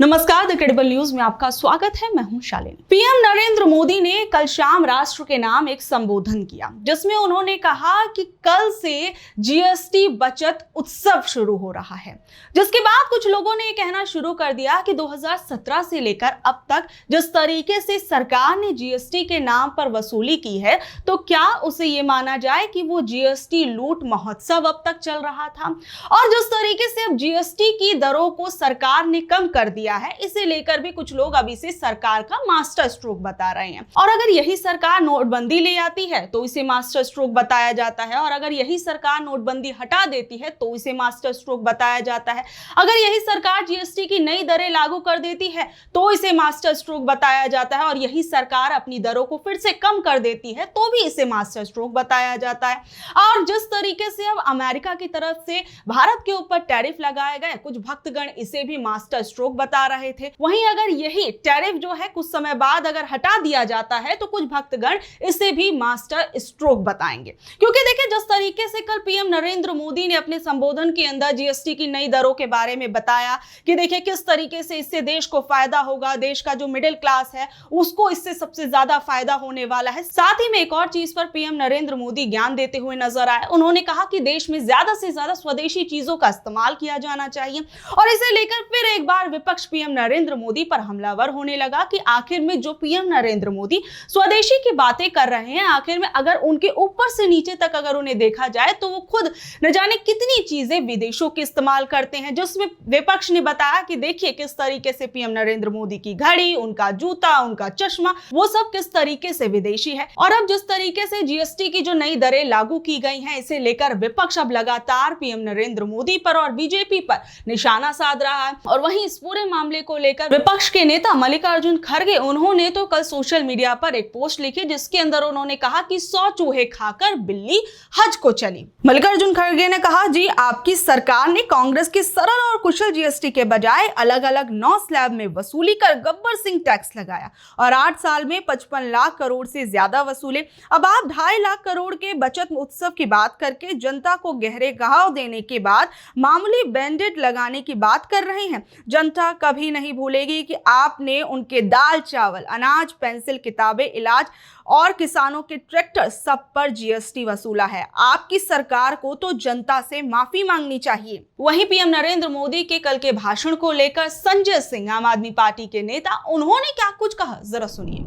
नमस्कार, the credible news में आपका स्वागत है। मैं हूं शालिनी। पीएम नरेंद्र मोदी ने कल शाम राष्ट्र के नाम एक संबोधन किया, जिसमें उन्होंने कहा कि कल से जीएसटी बचत उत्सव शुरू हो रहा है। जिसके बाद कुछ लोगों ने कहना शुरू कर दिया कि 2017 से लेकर अब तक जिस तरीके से सरकार ने जीएसटी के नाम पर वसूली की है, तो क्या उसे ये माना जाए कि वो जीएसटी लूट महोत्सव अब तक चल रहा था। और जिस तरीके से अब जीएसटी की दरों को सरकार ने कम कर दिया है, इसे लेकर भी कुछ लोग अभी से सरकार का मास्टर स्ट्रोक बता रहे हैं। और अगर यही सरकार नोटबंदी ले आती है तो इसे मास्टर स्ट्रोक बताया जाता है, और अगर यही सरकार नोटबंदी हटा देती है तो इसे मास्टर स्ट्रोक बताया जाता है। अगर यही सरकार जीएसटी की नई दरें लागू कर देती है तो इसे मास्टर स्ट्रोक बताया जाता है, और यही सरकार अपनी दरों को फिर से कम कर देती है तो भी इसे मास्टर स्ट्रोक बताया जाता है। और जिस तरीके से अब अमेरिका की तरफ से भारत के ऊपर टैरिफ लगाए गए, कुछ भक्तगण इसे भी मास्टर स्ट्रोक बता रहे थे। वहीं अगर यही टैरिफ जो है कुछ समय बाद अगर हटा दिया जाता है तो कुछ भक्तगण इसे भी मास्टर स्ट्रोक बताएंगे। क्योंकि देखिए, जिस तरीके से कल पीएम नरेंद्र मोदी ने अपने संबोधन के अंदर जीएसटी की नई दरों के बारे में बताया कि देखिए किस तरीके से इससे देश को फायदा होगा, देश का जो मिडिल क्लास है उसको इससे सबसे ज्यादा फायदा होने वाला है। साथ ही में एक और चीज पर पीएम नरेंद्र मोदी ज्ञान देते हुए नजर आए। उन्होंने कहा कि देश में ज्यादा से ज्यादा स्वदेशी चीजों का इस्तेमाल किया जाना चाहिए, और इसे लेकर फिर एक बार विपक्ष पीएम नरेंद्र मोदी पर हमलावर होने लगा कि आखिर में जो पीएम नरेंद्र मोदी स्वदेशी की बातें कर रहे हैं, आखिर में अगर उनके ऊपर से नीचे तक अगर उन्हें देखा जाए तो वो खुद न जाने कितनी चीजें विदेशों के इस्तेमाल करते हैं। जिसमें विपक्ष ने बताया कि देखिए किस तरीके से पीएम नरेंद्र मोदी की घड़ी, उनका जूता, उनका चश्मा, वो सब किस तरीके से विदेशी है। और अब जिस तरीके से जीएसटी की जो नई दरें लागू की गई हैं, इसे लेकर विपक्ष अब लगातार पीएम नरेंद्र मोदी पर और बीजेपी पर निशाना साध रहा है। और वहीं इस पूरे मामले को लेकर विपक्ष के नेता मल्लिकार्जुन खड़गे, उन्होंने तो कल सोशल मीडिया पर एक पोस्ट लिखी जिसके अंदर उन्होंने कहा कि 100 चूहे खाकर बिल्ली हज को चली। मल्लिकार्जुन खड़गे ने कहा, जी आपकी सरकार ने कांग्रेस की सरल और कुशल जीएसटी के बजाय अलग अलग 9 स्लैब में वसूली कर गब्बर सिंह टैक्स लगाया और 8 साल में 55 लाख करोड़ से ज्यादा वसूले। अब आप 2.5 लाख करोड़ के बचत उत्सव की बात करके जनता को गहरे घाव देने के बाद मामूली बैंडेड लगाने की बात कर रहे हैं। जनता कभी नहीं भूलेगी कि आपने उनके दाल चावल, अनाज, पेंसिल, किताबें, इलाज और किसानों के ट्रैक्टर सब पर जीएसटी वसूला है। आपकी सरकार को तो जनता से माफी मांगनी चाहिए। वहीं पीएम नरेंद्र मोदी के कल के भाषण को लेकर संजय सिंह, आम आदमी पार्टी के नेता, उन्होंने क्या कुछ कहा, जरा सुनिए।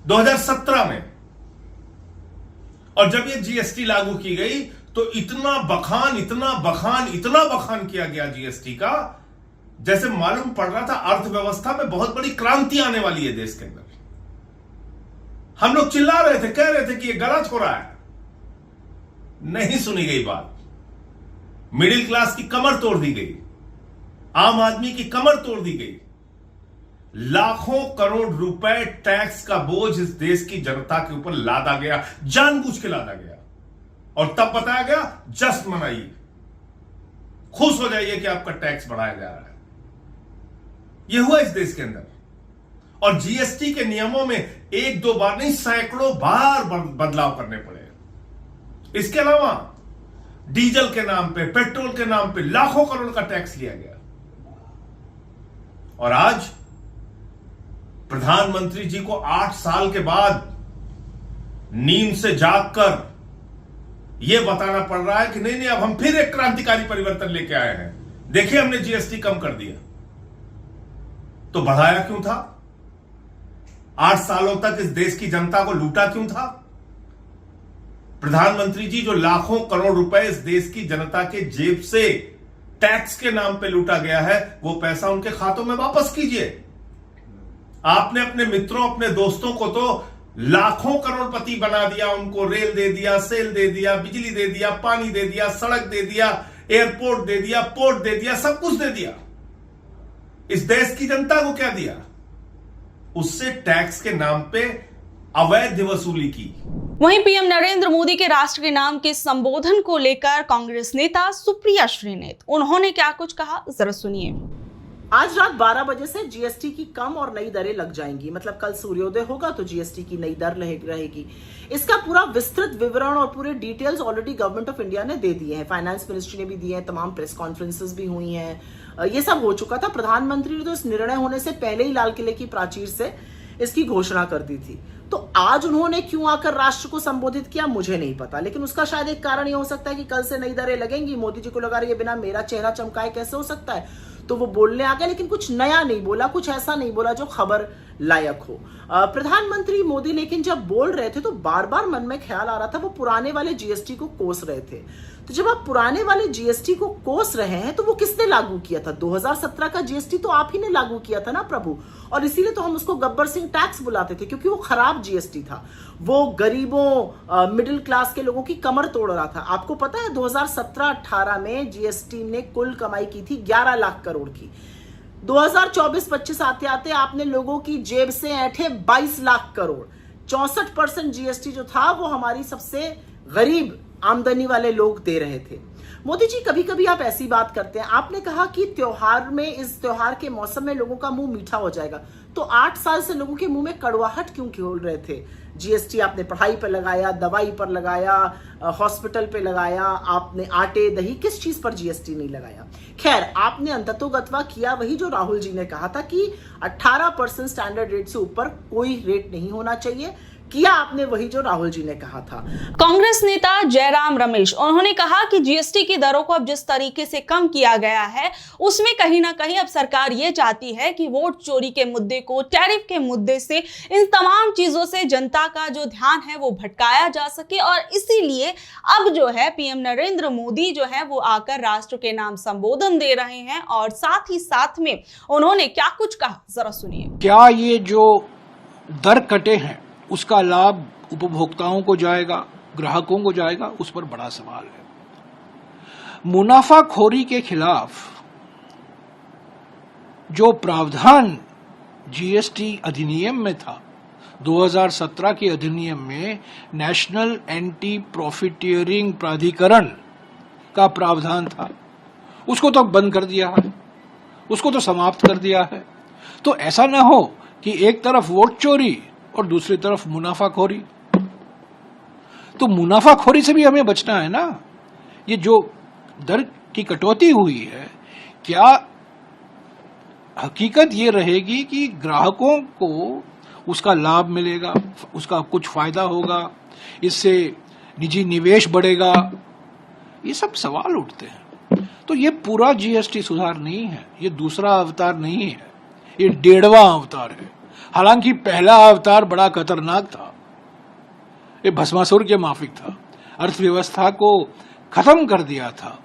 2017 में और जब ये जीएसटी लागू की गई तो इतना बखान किया गया जीएसटी का, जैसे मालूम पड़ रहा था अर्थव्यवस्था में बहुत बड़ी क्रांति आने वाली है देश के अंदर। हम लोग चिल्ला रहे थे, कह रहे थे कि ये गलत हो रहा है। नहीं सुनी गई बात। मिडिल क्लास की कमर तोड़ दी गई, आम आदमी की कमर तोड़ दी गई। लाखों करोड़ रुपए टैक्स का बोझ इस देश की जनता के ऊपर लादा गया, जानबूझ के लादा गया, और तब बताया गया जश्न मनाइए, खुश हो जाइए कि आपका टैक्स बढ़ाया जा रहा है। यह हुआ इस देश के अंदर। और जीएसटी के नियमों में 1-2 बार नहीं, सैकड़ों बार बदलाव करने पड़े। इसके अलावा डीजल के नाम पे, पेट्रोल के नाम पे लाखों करोड़ का टैक्स लिया गया। और आज प्रधानमंत्री जी को 8 साल के बाद नींद से जागकर यह बताना पड़ रहा है कि नहीं, अब हम फिर एक क्रांतिकारी परिवर्तन लेके आए हैं। देखिए, हमने जीएसटी कम कर दिया। तो बढ़ाया क्यों था? 8 सालों तक इस देश की जनता को लूटा क्यों था? प्रधानमंत्री जी, जो लाखों करोड़ रुपए इस देश की जनता के जेब से टैक्स के नाम पे लूटा गया है, वो पैसा उनके खातों में वापस कीजिए। आपने अपने मित्रों, अपने दोस्तों को तो लाखों करोड़पति बना दिया, उनको रेल दे दिया, सेल दे दिया, बिजली दे दिया, पानी दे दिया, सड़क दे दिया, एयरपोर्ट दे दिया, पोर्ट दे दिया, सब कुछ दे दिया। इस देश की जनता को क्या दिया? उससे टैक्स के नाम पे अवैध वसूली की। वहीं पीएम नरेंद्र मोदी के राष्ट्र के नाम के संबोधन को लेकर कांग्रेस नेता सुप्रिया श्रीनेत, उन्होंने क्या कुछ कहा, जरा सुनिए। आज रात 12 बजे से जीएसटी की कम और नई दरें लग जाएंगी। मतलब कल सूर्योदय होगा तो जीएसटी की नई दर रहेगी। इसका पूरा विस्तृत विवरण और पूरे details already government of India ने दे दिए हैं। फाइनेंस मिनिस्ट्री ने भी दिए हैं, तमाम प्रेस कॉन्फ्रेंसेस भी हुई हैं, ये सब हो चुका था। प्रधानमंत्री ने तो इस निर्णय होने से पहले ही लाल किले की प्राचीर से इसकी घोषणा कर दी थी। तो आज उन्होंने क्यों आकर राष्ट्र को संबोधित किया मुझे नहीं पता, लेकिन उसका शायद एक कारण ये हो सकता है कि कल से नई दरें लगेंगी। मोदी जी को लगा रही है बिना मेरा चेहरा चमकाए कैसे हो सकता है, तो वो बोलने आ गए, लेकिन कुछ नया नहीं बोला, कुछ ऐसा नहीं बोला जो खबर लायक हो। प्रधानमंत्री मोदी लेकिन जब बोल रहे थे तो बार बार मन में ख्याल आ रहा था वो पुराने वाले जीएसटी को कोस रहे थे। तो जब आप पुराने वाले जीएसटी को कोस रहे हैं तो वो किसने लागू किया था? 2017 का जीएसटी तो आप ही ने लागू किया था ना प्रभु, और इसीलिए तो हम उसको गब्बर सिंह टैक्स बुलाते थे, क्योंकि वो खराब जीएसटी था। वो गरीबों मिडिल क्लास के लोगों की कमर तोड़ रहा था। आपको पता है 2017-18 में जीएसटी ने कुल कमाई की थी 11 लाख करोड़ की। 2024-25 आते आते आपने लोगों की जेब से ऐंठे 22 लाख करोड़। 64% जीएसटी जो था वो हमारी सबसे गरीब आमदनी वाले लोग दे रहे थे। मोदी जी कभी कभी आप ऐसी बात करते हैं, आपने कहा कि त्योहार में, इस त्योहार के मौसम में लोगों का मुंह मीठा हो जाएगा, तो 8 साल से लोगों के मुंह में कड़वाहट क्यों खोल रहे थे? जीएसटी आपने पढ़ाई पर लगाया, दवाई पर लगाया, हॉस्पिटल पे लगाया, आपने आटे दही, किस चीज पर जीएसटी नहीं लगाया? खैर, आपने अंततोगत्वा किया वही जो राहुल जी ने कहा था कि 18% स्टैंडर्ड रेट से ऊपर कोई रेट नहीं होना चाहिए। किया आपने वही जो राहुल जी ने कहा था। कांग्रेस नेता जयराम रमेश, उन्होंने कहा कि जीएसटी की दरों को अब जिस तरीके से कम किया गया है उसमें कहीं ना कहीं अब सरकार ये चाहती है कि वोट चोरी के मुद्दे को, टैरिफ के मुद्दे से, इन तमाम चीजों से जनता का जो ध्यान है वो भटकाया जा सके, और इसीलिए अब जो है पीएम नरेंद्र मोदी जो है वो आकर राष्ट्र के नाम संबोधन दे रहे हैं। और साथ ही साथ में उन्होंने क्या कुछ कहा, जरा सुनिए। क्या ये जो दर कटे हैं उसका लाभ उपभोक्ताओं को जाएगा, ग्राहकों को जाएगा, उस पर बड़ा सवाल है। मुनाफाखोरी के खिलाफ जो प्रावधान जीएसटी अधिनियम में था, 2017 के अधिनियम में नेशनल एंटी प्रॉफिटियरिंग प्राधिकरण का प्रावधान था, उसको तो बंद कर दिया है, उसको तो समाप्त कर दिया है। तो ऐसा ना हो कि एक तरफ वोट चोरी और दूसरी तरफ मुनाफाखोरी। तो मुनाफाखोरी से भी हमें बचना है ना। ये जो दर की कटौती हुई है, क्या हकीकत ये रहेगी कि ग्राहकों को उसका लाभ मिलेगा, उसका कुछ फायदा होगा, इससे निजी निवेश बढ़ेगा? ये सब सवाल उठते हैं। तो ये पूरा जीएसटी सुधार नहीं है, ये दूसरा अवतार नहीं है, ये 1.5वां अवतार है। हालांकि पहला अवतार बड़ा खतरनाक था, ये भस्मासुर के माफिक था, अर्थव्यवस्था को खत्म कर दिया था।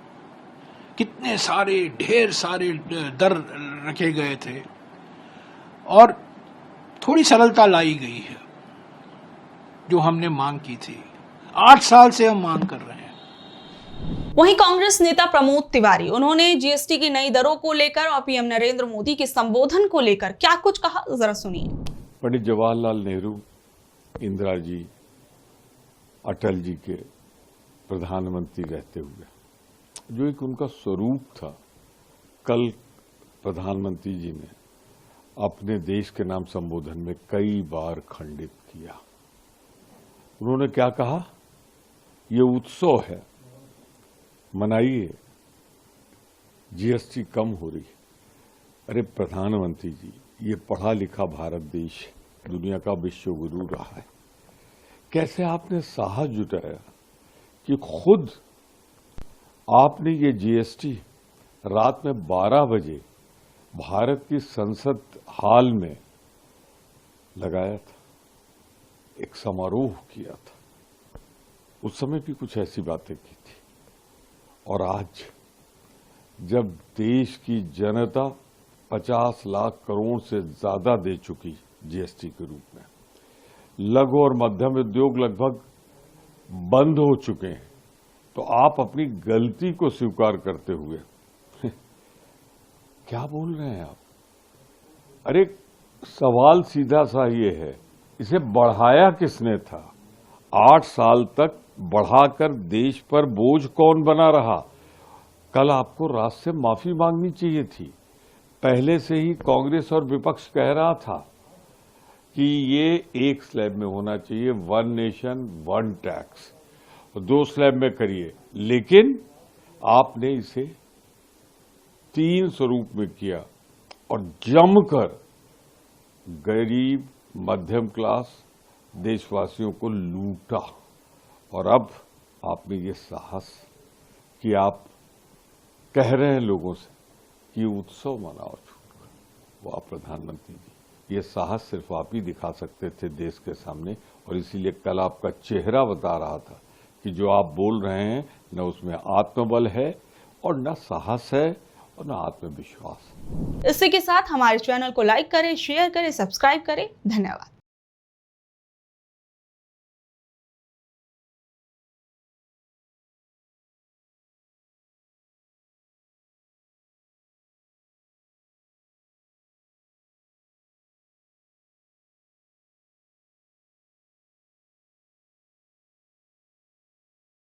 कितने सारे, ढेर सारे दर रखे गए थे और थोड़ी सरलता लाई गई है जो हमने मांग की थी। 8 साल से हम मांग कर रहे हैं। वहीं कांग्रेस नेता प्रमोद तिवारी, उन्होंने जीएसटी की नई दरों को लेकर और पीएम नरेंद्र मोदी के संबोधन को लेकर क्या कुछ कहा, जरा सुनिए। पंडित जवाहरलाल नेहरू, इंदिरा जी, अटल जी के प्रधानमंत्री रहते हुए जो एक उनका स्वरूप था, कल प्रधानमंत्री जी ने अपने देश के नाम संबोधन में कई बार खंडित किया। उन्होंने क्या कहा? ये उत्सव है, मनाइए, जीएसटी कम हो रही। अरे प्रधानमंत्री जी, ये पढ़ा लिखा भारत देश दुनिया का विश्व गुरु रहा है, कैसे आपने साहस जुटाया कि खुद आपने ये जीएसटी रात में 12 बजे भारत की संसद हाल में लगाया था, एक समारोह किया था, उस समय भी कुछ ऐसी बातें की थी। और आज जब देश की जनता 50 लाख करोड़ से ज्यादा दे चुकी जीएसटी के रूप में, लघु और मध्यम उद्योग लगभग बंद हो चुके हैं, तो आप अपनी गलती को स्वीकार करते हुए क्या बोल रहे हैं आप? अरे सवाल सीधा सा ये है, इसे बढ़ाया किसने था? 8 साल तक बढ़ाकर देश पर बोझ कौन बना रहा? कल आपको राष्ट्र से माफी मांगनी चाहिए थी। पहले से ही कांग्रेस और विपक्ष कह रहा था कि ये एक स्लैब में होना चाहिए, 1 नेशन 1 टैक्स, 2 स्लैब में करिए, लेकिन आपने इसे तीन स्वरूप में किया और जमकर गरीब मध्यम क्लास देशवासियों को लूटा। और अब आप में ये साहस कि आप कह रहे हैं लोगों से कि उत्सव मनाओ छूटकर, वाह प्रधानमंत्री जी, ये साहस सिर्फ आप ही दिखा सकते थे देश के सामने। और इसीलिए कल आपका चेहरा बता रहा था कि जो आप बोल रहे हैं न उसमें आत्मबल है और न साहस है और न आत्मविश्वास। इसी के साथ हमारे चैनल को लाइक करें, शेयर करें, सब्सक्राइब करें। धन्यवाद।